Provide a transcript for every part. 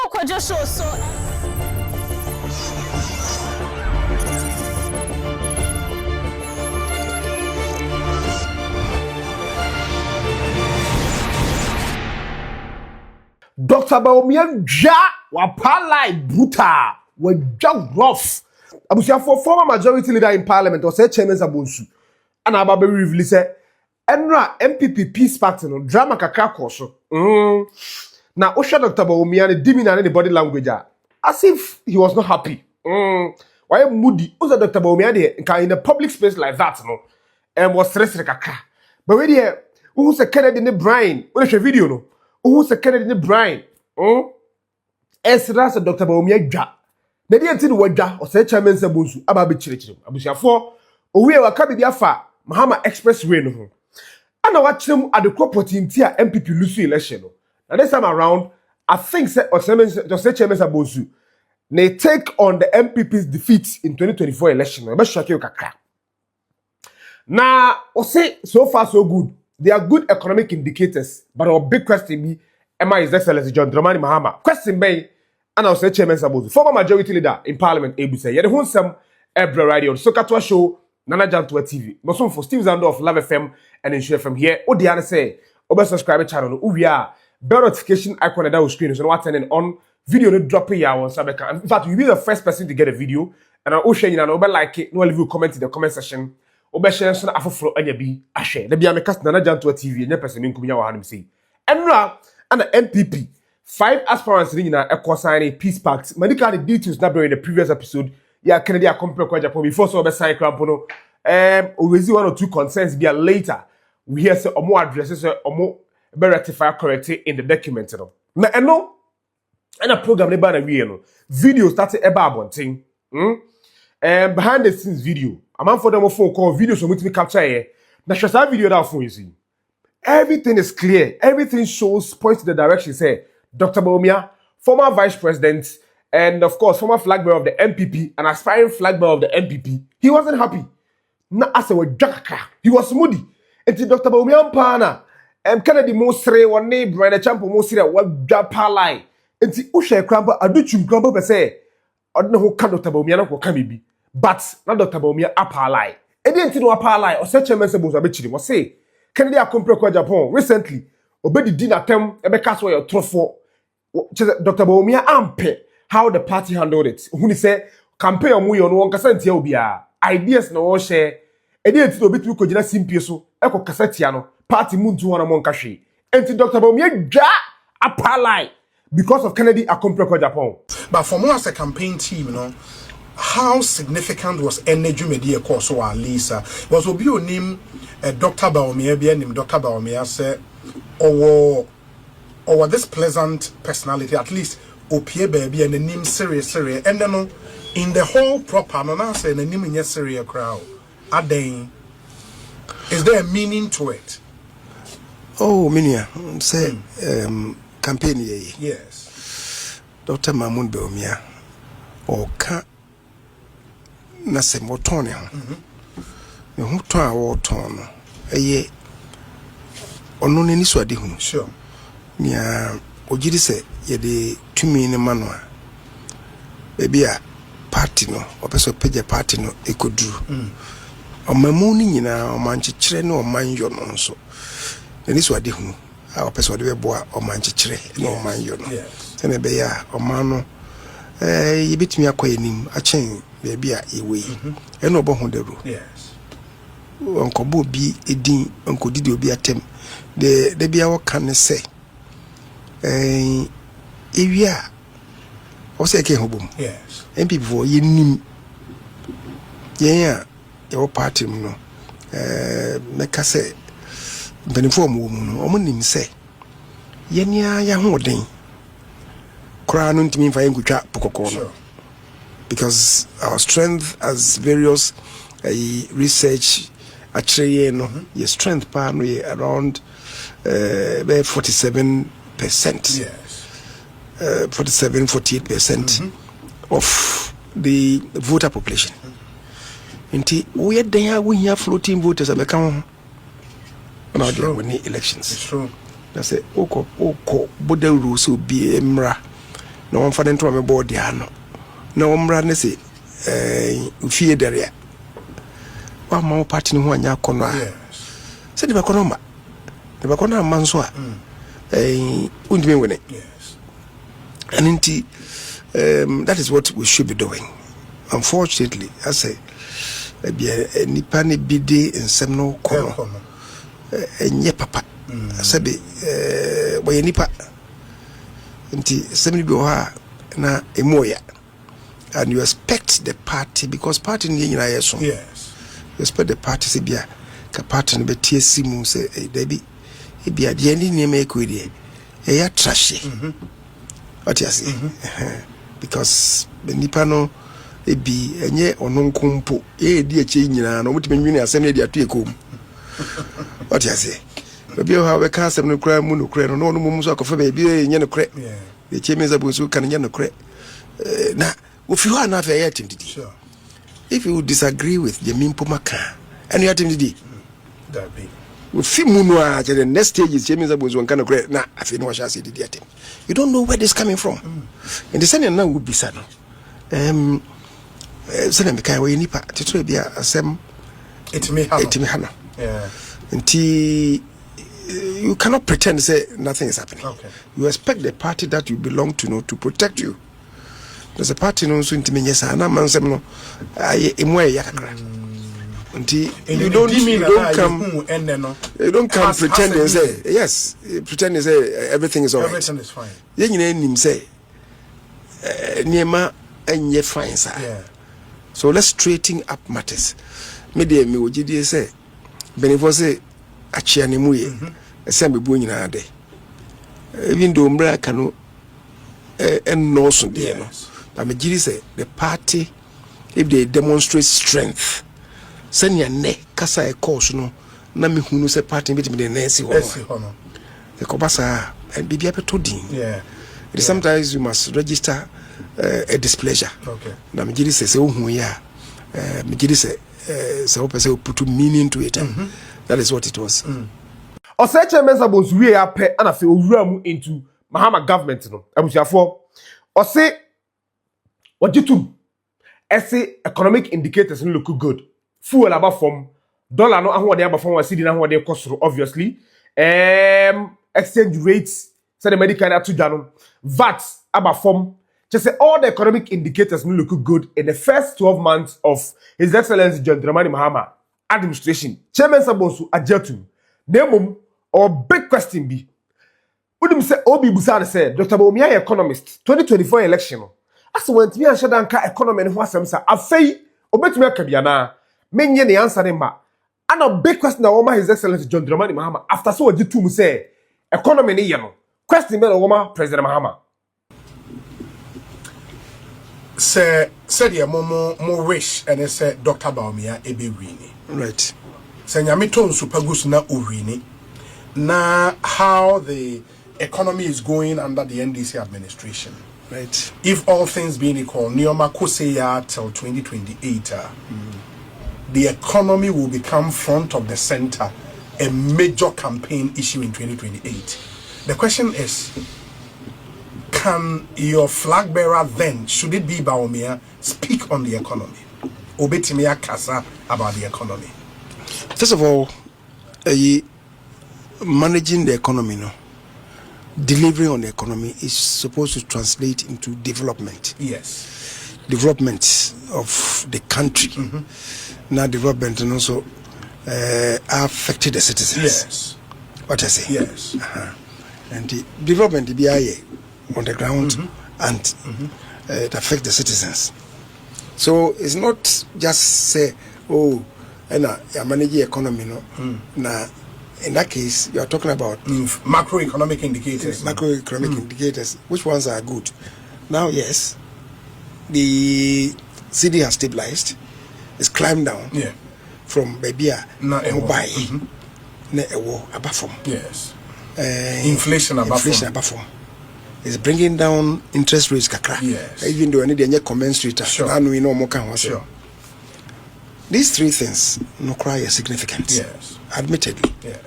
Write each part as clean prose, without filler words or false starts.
kwajo show so Dr. Bawumia wa palai brutal wa rough. Abusia for former majority leader in parliament Osei Mensah Bonsu and ababe reveal say enra MPP peace party no drama kakra koso. Na Osha Dr. Bawumia ne dimi na ne body language as if he was not happy. Why moody? Osa Dr. Bawumia de in a public space like that no and was stressed kakra. But we there who say Kennedy ne Brian, we show video no. Who say Kennedy ne Brian? Esra se Dr. Bawumia dwa. Na die nti no wadwa Osei Mensah Bonsu aba be chirechire. Abusiafo owie waka bibia fa Mahama Expressway no ho. Ana wa chirem adekro potinti a MPP lose election no. Now this time around I think say Osei Mensah Bonsu they take on the MPP's defeat in 2024 election. No be shock you kakra. Now Osei so far so good. They are good economic indicators, but our big question be, am I His Excellency John Dramani Mahama? Question be, and I'll say Chairman Sabozu, former majority leader in Parliament, Ebu say, "Yet who some every radio, so Katwa show, Nana Jantua TV, but some for Steve Zando of Love FM and Ensure from here. Oh, the other say, over subscribe channel, we are bell notification icon that will screen, so what's turning on video no dropping ya on Sabeka. In fact, you'll be the first person to get a video, and I'll share you and I'll like it, no leave a comment in the comment section. Obeshare so na afoforo anya bi ahwe na bia me cast Nana Jantua TV nya person nkum nya wa hanim sei enra ana MPP 5 aspirants ni nyina sign peace pact medical details na in the previous episode ya Kennedy Agyapong Agyapong before so sign cramp no always one or two concerns bia later we hear say omo addresses say omo be rectify correct in the document no na eno na program ne ba na wie no video started eba abonten behind the scenes video I'm for them phone call videos so me capture here. Na share video that phone you see. Everything is clear. Everything shows points to the direction. Say Dr. Bawumia, former vice president, and of course former flag bearer of the MPP, and aspiring flag bearer of the MPP. He wasn't happy. Na ase we jakaka. He was moody. Enti Dr. Bawumia mpana. Kennedy Mosre one neighbor and the champion Mosre wa japalai. Enti ushe kramba aduchum kramba be say odno ho ka Dr. Bawumia na ko ka bibi. But not Dr. Bawumia apalai. Edi no apalai Osei Mensah Bonsu abechiri mo say Kennedy Agyapong Agyapong recently obedi dinner tem ebeka so your trofo Dr. Bawumia ampe how the party handled it. Who ni say campaign omu yo no nkasa ntia obia ideas na wo share edi no obetu ko gina simpie so eko kasa tia no party muntu wana mo nkahwe enti Dr. Bawumia dwa apalai because of Kennedy Agyapong Agyapong. But for more as a campaign team, you know, how significant was energy media course or Lisa was obi onim Dr. Bawumia be name Dr. Bawumia say or this pleasant personality at least opie baby and the name serious and then in the whole proper no na say the name in serious crowd aden is there a meaning to it? Oh minia say campaign yes Dr. Bawumia or ka na se moton ho me ho to a wo ton no eye ono ne ni so ade hu sure nya ogiri se ye de tumi ne mano a bebi a party no opeso page party no ekoduru omamu ni nyina omanchekire ne omanyo no nso ne so ade hu a opeso de beboa omanchekire ne omanyo no se ne be ya omano yebitimi akoyenim achen bebi a ewe eno obo ho dero yes onkobo bi edin onkodidi obi atem de bia wo kan se ewia o se ke hobom yes MPP for yenim yen a wo party mu no meka se benefo mu no omonim se yenia ya hoden kra no ntimi mfa yenkutwa pokoko no because our strength as various research actually no your strength pa no around 47%. yes 47-48% of the voter population. Inti we den we here floating voters abeka ho na dey win elections. It's true. That's it. Oko boda rules will be emra na wɔn fa ne ntoma me board dia no na wɔn mra ne se ufie dere wa ma party no ho anya kono a se de bakono ma de bakono ma nso a undime wene and inti that is what we should be doing. Unfortunately, I say nipa ne bide nsem no kono enye papa sabe boye nipa nti sem ni bi o ha na emoya, and you expect the party, because party ni nyina yeso, Yes. you expect the party se bia ka party no betie simu se debi e bia de ni ne make we de e ya trashe what you say because the nipa no e bi enye ono nkompo e di eche nyina no mutime nwini asem ne de ato ekom what you say maybe how we can asem no kra mu no kra no no mu so akofa ba bi enye no kra the Mensah Bonsu kan enye no kra na if you are not fair yet Sure. if you disagree with the Mimpo Maka and you are timidi That be. if you munu a the next stage is Mensah Bonsu kan no kra na afi no sha say did yet. You don't know where this coming from. And the same now would be sad. So then because we nipa to be a sem It may happen. Yeah. until you cannot pretend to say nothing is happening. Okay. You expect the party that you belong to know to protect you. There's a party no so intimate yes and man sem no emwe yakakra. Until you don't come pretend and say yes, pretend and say everything is all right. Everything is fine. You know say niema enye fine sir. Yeah. So let's straighten up matters. Media me wogidi say benefo say achia ne mu ye. Ese me bu nyina de. Even though mbra kanu no so de no. But me gidi say the party, if they demonstrate strength, senya ne kasa e course no na me hunu say party bit me de na si ho. The kobasa and bibia beto din. Yeah. Sometimes you must register a displeasure. Okay. Na me gidi say ohun ya me gidi say say put meaning to it. That is what it was. Osei Mensah Bonsu we ape ana fe owura mu into Mahama government no abusiafo Osei wajitum ese economic indicators no look good. Fuel aba from dollar no ahode aba from cedi na ahode kosoro obviously. Exchange rates say the medical to jano VAT aba from just say all the economic indicators no look good in the first 12 months of His Excellency John Dramani Mahama administration. Mensah Bonsu Explain. Nemum or big question be. Udim say Obi Busana said Dr. Bawumia economist 2024 election. As went me and shadanka economy and what's sa afei obetumi akabiana menye ne answer ma. And a big question na His Excellency John Dramani Mahama after so ojitum say economy ni ye no. Question be na President Mahama. Say the more wish and say Dr. Bawumia ebe wini. Right. Say nyame super gus na uwini. Na how the economy is going under the NDC administration. Right. If all things being equal, Nioma Koseya till 2028, the economy will become front of the center, a major campaign issue in 2028. The question is, can your flag bearer then, should it be Bawumia, speak on the economy? Obetimia Kasa about the economy. First of all, managing the economy, no, delivering on the economy is supposed to translate into development. Yes. Development of the country. Now, development and also affected the citizens. Yes. What I say? Yes. And the development, the BIA on the ground, and it affects the citizens. So it's not just say, oh, and I manage the economy, no. Now, in that case, you are talking about macroeconomic indicators. Macroeconomic indicators. Which ones are good? Now, yes, the city has stabilized. It's climbed down. Yeah. From Babia Mobile. Yes. Inflation above. It's bringing down interest rates kakra. Yes. Even though I need a commensurate. Sure. Sure. These three things no cry are significant. Yes. Admittedly. Yes.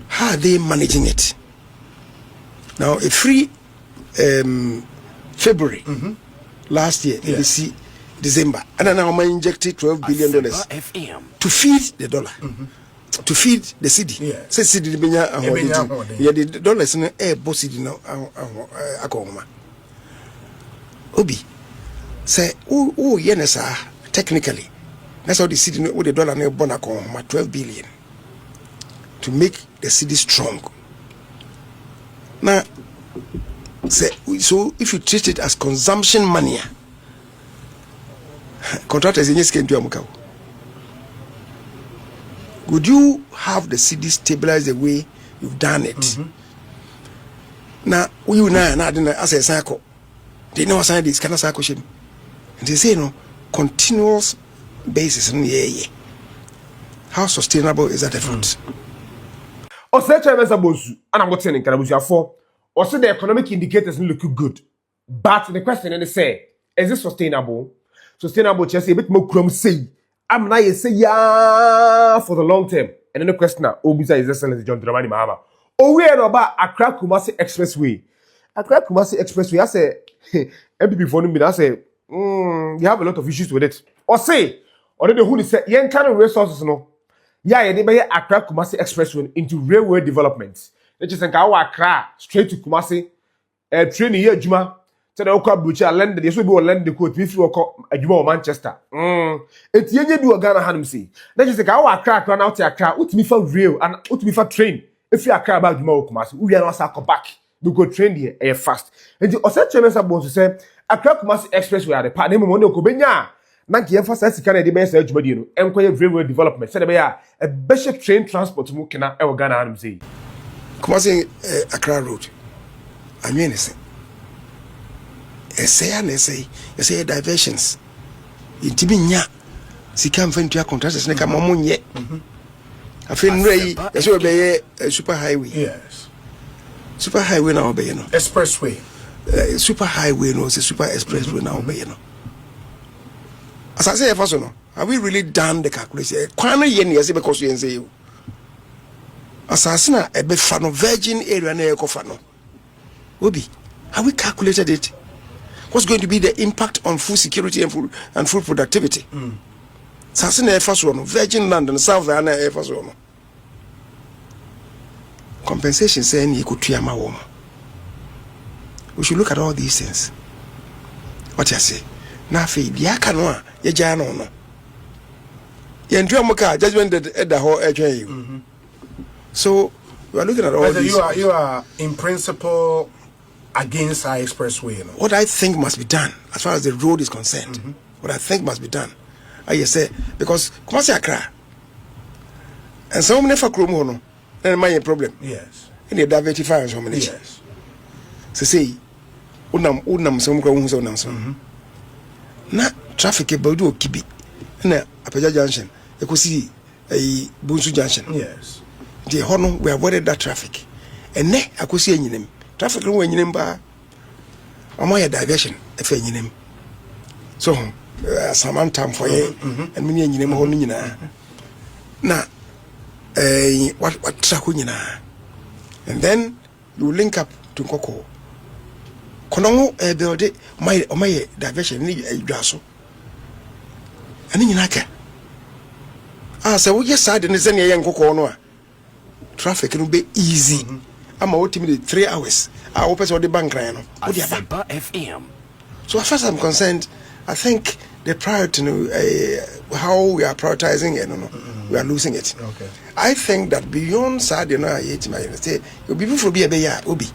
How are they managing it? Now, a free February last year, see December, and then I injected $12 billion to feed the dollar, to feed the city. Say city the dollars in air bossy now. Obi say, oh, yes, technically, that's how the city with the dollar near Bonaco, 12 billion to make the city strong. Now, say, so if you treat it as consumption money, contractors in this came to Amukau. Would you have the city stabilized the way you've done it? Now, we now as a cycle. They know what this kind of cycle. And they say, continuous basis. How sustainable is that effort? Osei Mensah Bonsu, and I'm not saying for. Also, the economic indicators look good. But the question is, say, is it sustainable? Sustainable, just a bit more crumbs say. I'm not say yeah for the long term. And then the question now, Obisa is excellent, John Dramani Mahama. Oh, we are about Accra Kumasi Expressway. Accra Kumasi Expressway, I say, MPP for me, I say, you have a lot of issues with it. Or say, already who is saying, kind of resources, no. Yeah, they buy Accra Kumasi Expressway into railway development. They just think Accra straight to Kumasi, train here, Juma. So the Oka Butcher land, they should be land the quote if you a Juma Manchester. It's you do a Ghana Hanumsi. They just think Accra run out to Accra, what me for real and what me for train. If you are Accra about Juma Kumasi, we are not come back. We go train here fast. And the Osei Mensah Bonsu say Accra Kumasi Expressway are the part name of Mondo Kobenya. Nanki emphasize Kennedy Agyapong, enquire railway development. Said a bishop train transport mu kena e Ghana Hanumsi. Kumasi Accra Road. I mean, say diversions. Intiminya. Sika mfentu ya contractors neka mamunye. Afin rei, yaso obeye super highway. Yes. Super highway na obeye no. Expressway. Super highway no, say super expressway na obeye no. As I say first no, have we really done the calculation? Kwana ye ne say because you say you. Asasina ebe fa no virgin area na e kofa no. Obi, have we calculated it? What's going to be the impact on food security and food productivity? Sasina e first one, virgin land and south na e first one. Compensation saying you could try my woman. We should look at all these things. What you say? Nafi, diakanoa, ye jano no. Ye ntua muka judgment at the whole you. So we are looking at all whether these. You are in principle against our expressway. What I think must be done, as far as the road is concerned, what I think must be done, I say because Kumasi Accra, and so many for Krumo, then my problem. Yes. In the diversify so many. Yes. So say, unam some grounds on them. Na traffic about do kibi, na Apeja Junction, you could see a Bonsu Junction. Yes. The honor we avoided that traffic, and ne I could see any name. Traffic no when you name a diversion if any name. So some time for you and many any name home na what track and then you link up to Coco. Konongo build my diversion ni jaso. And in Naka. So we just sad and is any young Coco no traffic will be easy. I'm ultimately 3 hours. I open all the bank right FM. So as far as I'm concerned, I think the priority, how we are prioritizing it, we are losing it. Okay. I think that beyond say you'll be for be a Obi.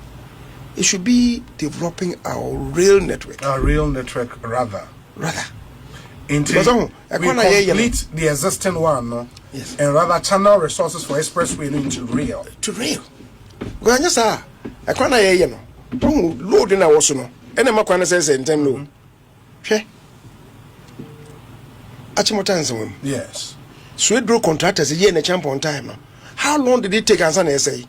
It should be developing our rail network. Our rail network rather. Into we complete the existing one, no? Yes. And rather channel resources for expressway into rail. To rail. Go on, yes, sir. I can't hear you. Don't load in our no. And I'm going to say, in time, no. Okay. Achimotan, Yes. Sweet Bro contractors a year in a champ on time. How long did it take us an essay?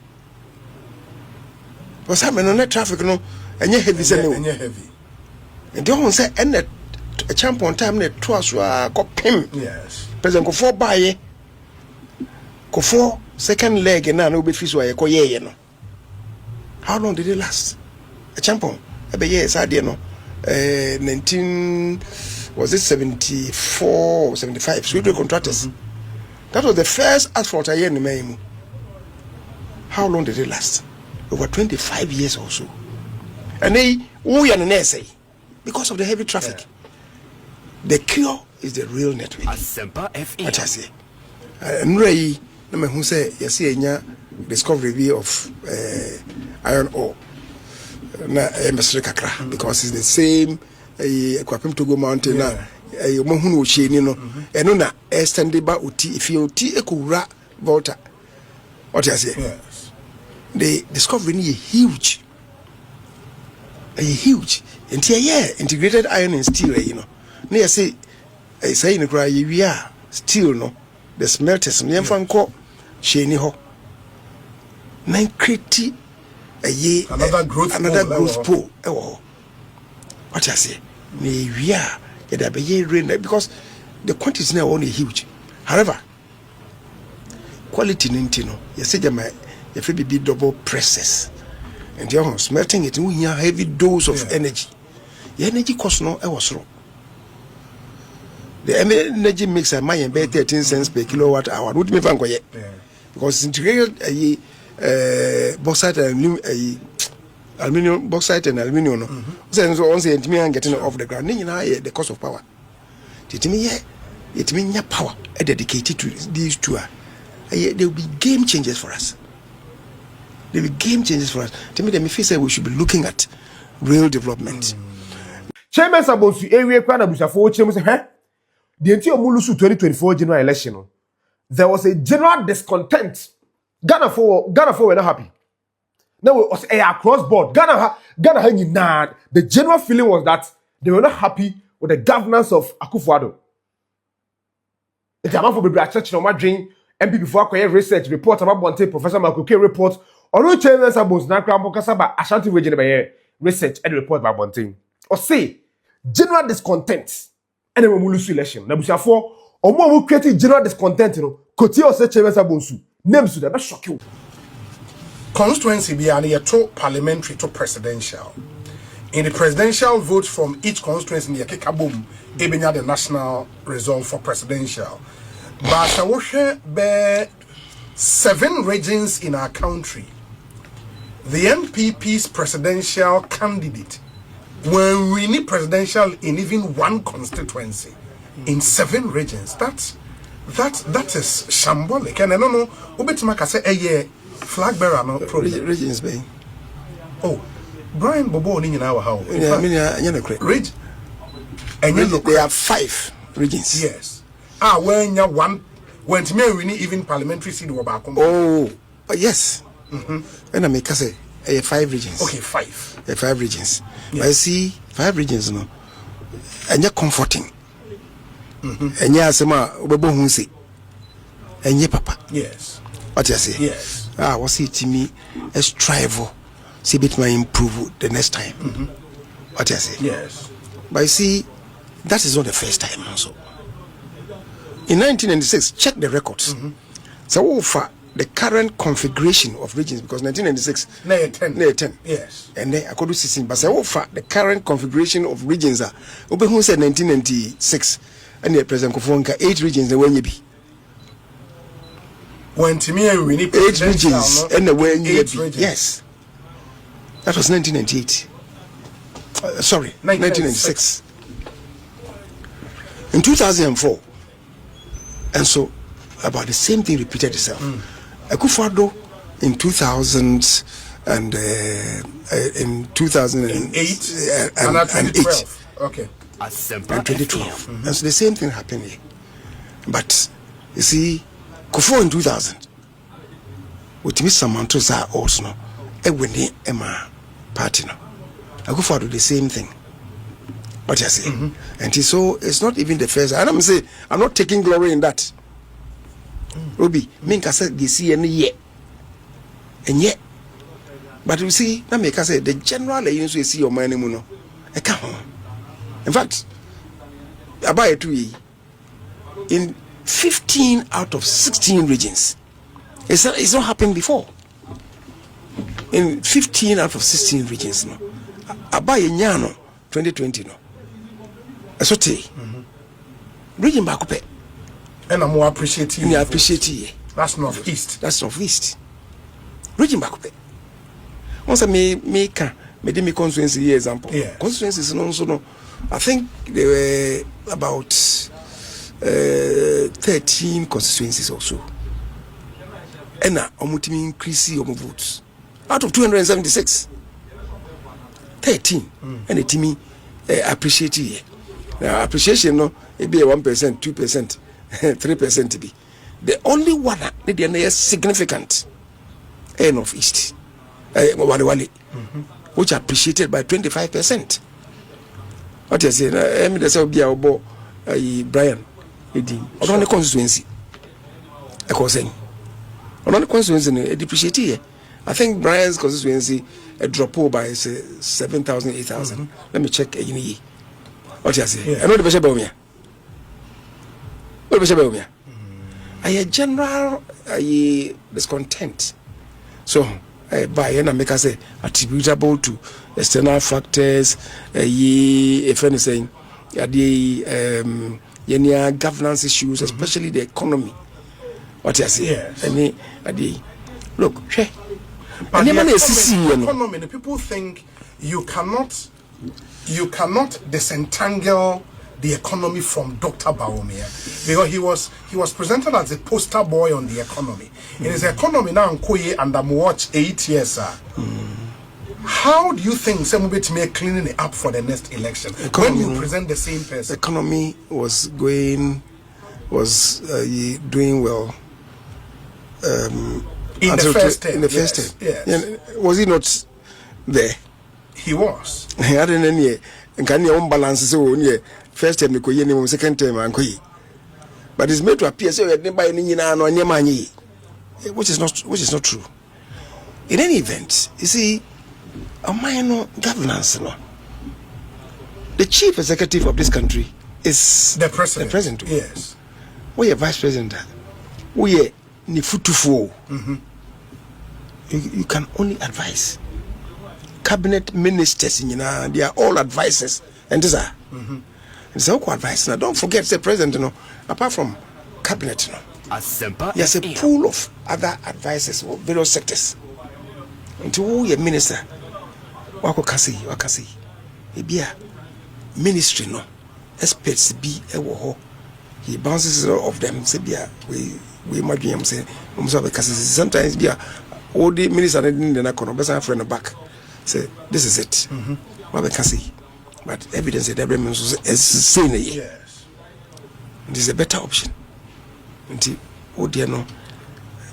Was happening on that traffic, no? And you're heavy, and you're heavy. And don't say, and that a champ on time, that twice got pim. Yes. President go for buy go for second leg and now no be fish why you know. How long did it last? A champion, a be yes, I didn't know. 74 or 75 railway contractors. That was the first asphalt I in the Maimu. How long did it last? Over 25 years or so. And we are an essay because of the heavy traffic. The cure is the real network. What I say. And Ray, no who say you see a discovery of iron ore. Na kakra because it's the same Kwapem Togo mountain na mohunu ocheni no eno na extendable oti if you oti ekura volta. What I say? Yes. The discovery is huge. Huge. Integrated iron and steel, you know. Near say in cry we are steel no. The smelters near Franco Shani ho. 9 another growth pool. Oh, what I say? We are rain because the quantities now only huge. However, quality nintino. You say you be double presses, and you're smelting it. We have heavy dose of energy. The energy cost no was wrong. The energy makes a mine by 13 cents per kilowatt hour. Would be yet because integrated bauxite and aluminum, bauxite and aluminum. So once you getting off the ground, the cost of power. It means your power dedicated to these two. They will be game changers for us. They will be game changers for us. To me, the feel say we should be looking at real development. Chairman Sabonsu area kwana busafo chemu say the entire Mulusu 2024 general election. There was a general discontent. Ghana for were not happy. Now it was across board. Ghana hanging nad. The general feeling was that they were not happy with the governance of Akufo-Addo. The time for the church no madrin MP before acquire research report about Bonte Professor Makuke report. Although Chairman Sabonsu na krampo kasaba Ashanti region by research and report by Bonte. Osei general discontent. And then we lose election. Na busafo omo who create general discontent no. Koti Osei Chairman Sabonsu. Names would shock you. Constituency be to parliamentary to presidential. In the presidential vote from each constituency, the Kekabum, Ebenya the national result for presidential. But I wish be 7 regions in our country. The NPP's presidential candidate will win presidential in even one constituency in 7 regions. That is shambolic. And I don't know, Ubetimaka say a year flag bearer no problem. Regions bay. Oh, Brian Bobo in our house. I mean, region. And there are 5 regions. Yes. When you when to me we need even parliamentary seat or back. Oh, yes. And I make say 5 regions. Okay, 5. 5 regions. Yes. I see 5 regions no. And you're comforting. And yeah, Sama Bobo Hunsi. And ye papa. Yes. What you say? Yes. What's it to me? A strive. See bit my improve the next time. What you say? Yes. But you see, that is not the first time also. In 1996, check the records. So far, the current configuration of regions, because 1996, Nay 10. Yes. And then I could do 16, but so far, the current configuration of regions are, who said 1996, and the President Kufuor 8 regions, the way you be. When to me we need 8 regions, and the way you be. Regions. Yes. That was 1998. Sorry, 1996. In 2004, and so about the same thing repeated itself. Akufo-Addo in 2000 and in 2008 and 2012. Okay. And 2012. And so the same thing happened here. But you see, Kufuor in 2000, with Mr. Mantosa also, Ewini Emma party no. Akufo-Addo the same thing. What you say? And so it's not even the first. And I'm saying I'm not taking glory in that. Ruby, Minka said this year and yet. And yet. But you see, that make us say the general you see your money muno. I can't. In fact, about 2 in 15 out of 16 regions. It's not happened before. In 15 out of 16 regions, no. Abaye nyano 2020 no esote region back up and I'm more appreciative. you appreciate it. That's northeast. That's northeast region back up once me can me me constituency example constituencies no I think there were about 13 constituencies or so and omutimi increase your votes out of 276 13 and the team appreciate it. Now appreciation no it be a 1%, 2%, 3% to be the only one that they are significant of east which appreciated by 25%. What you say? I mean, there's a Brian. Or on the constituency. I was saying. On the constituency, it depreciated. I think Brian's constituency a drop by 7,000, 8,000. Let me check in ye. What you say? I know the Bishop Bawumia. What Bishop Bawumia? I a general discontent. So by and make us say attributable to external factors, if anything, the governance issues, especially the economy. What you say? Yes. Look, but the economy, the people think you cannot disentangle the economy from Dr. Bawumia because he was presented as a poster boy on the economy. It is economy now and I'm watch 8 years. How do you think some of it may cleaning it up for the next election when you present the same person? Economy was doing well. In the first term. In the first term. Yes. Was he not there? He was. He hadn't any can your own balance so first term you second term and but it's made to appear so which is not true. In any event, you see, a minor governance law. The chief executive of this country is the president. The president. Yes. We are vice president. We are Nifutufu. You can only advise. Cabinet ministers, they are all advisors. And these are. It's all advice. Now, don't forget, the president, apart from cabinet, there's a pool of other advisors of various sectors. Until you minister, wakasi, ministry, no experts be a he bounces of them. Say, we might be say, sometimes be all the minister in the best friend back. Say, this is it. But evidence that every man is saying yes. This is a better option. Until no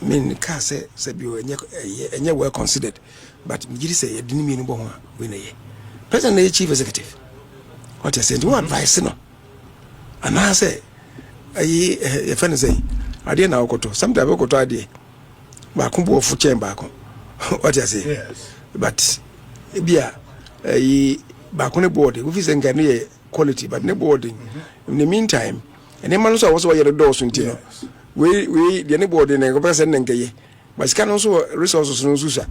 mean car say be well considered. But you say you didn't mean win a President Chief Executive. What you saying? You advise no. And I say a friend say I didn't know go to sometimes I go to idea. But I come for chamber. What you say? Yes. But back on the board, we visit quality, but no boarding. In the meantime, and then also was why the doors until we the board in a person and gay, but can also resources no Susa.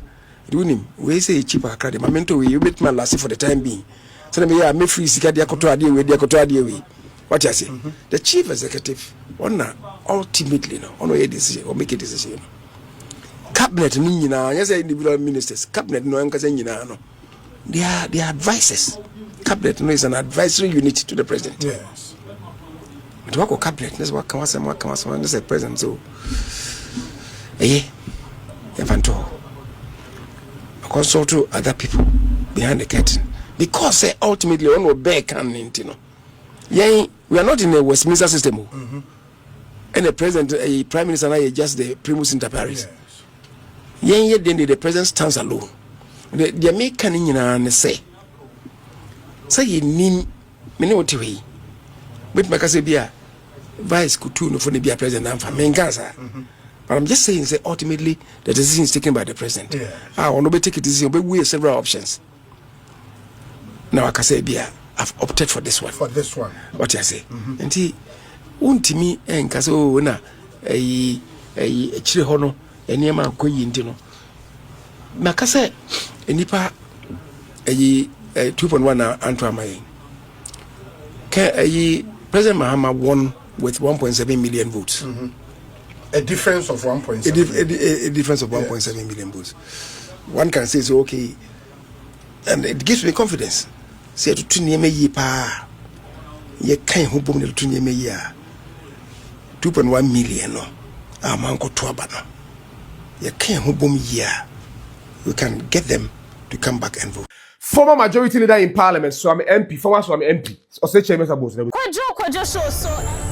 Doing him, we say cheaper credit. My mentor, you bet my last for the time being. So I may free Sikadia Cotradia with the Cotradia. What I say, the chief executive, ultimately, on a decision or make a decision. Cabinet, yes, individual ministers, cabinet, no, no. They are advisors. Cabinet is an advisory unit to the president. Yes. But what cabinet? That's what comes and that's a president. So, consult to other people behind the curtain because ultimately one will bear can we are not in a Westminster system. And the president, a prime minister, is just the primus inter pares. Yes. Then the president stands alone. The American in say you need many what way. But my say be a vice could no for the be a president for Mengaza. But I'm just saying say ultimately the decision is taken by the president. I want to take a decision, but we have several options. Now I can say be I've opted for this one. For this one. What you say? And he won't me and Caso na a chile and Yama Koyintino. Makase nipa 2.1 na Anto Amaye. President Mahama won with 1.7 million votes. A difference of 1.7. A difference of 1.7 million votes. One can say, so okay, and it gives me confidence. Say to Tunyeme ye pa, ye can't hope on the Tunyeme ya 2.1 million. No, Amanko Tuabano. Ye can't hope on ya. We can get them to come back and vote. Former majority leader in parliament, so I'm MP, former so I'm MP. Osei Mensah Bonsu. Kwajo so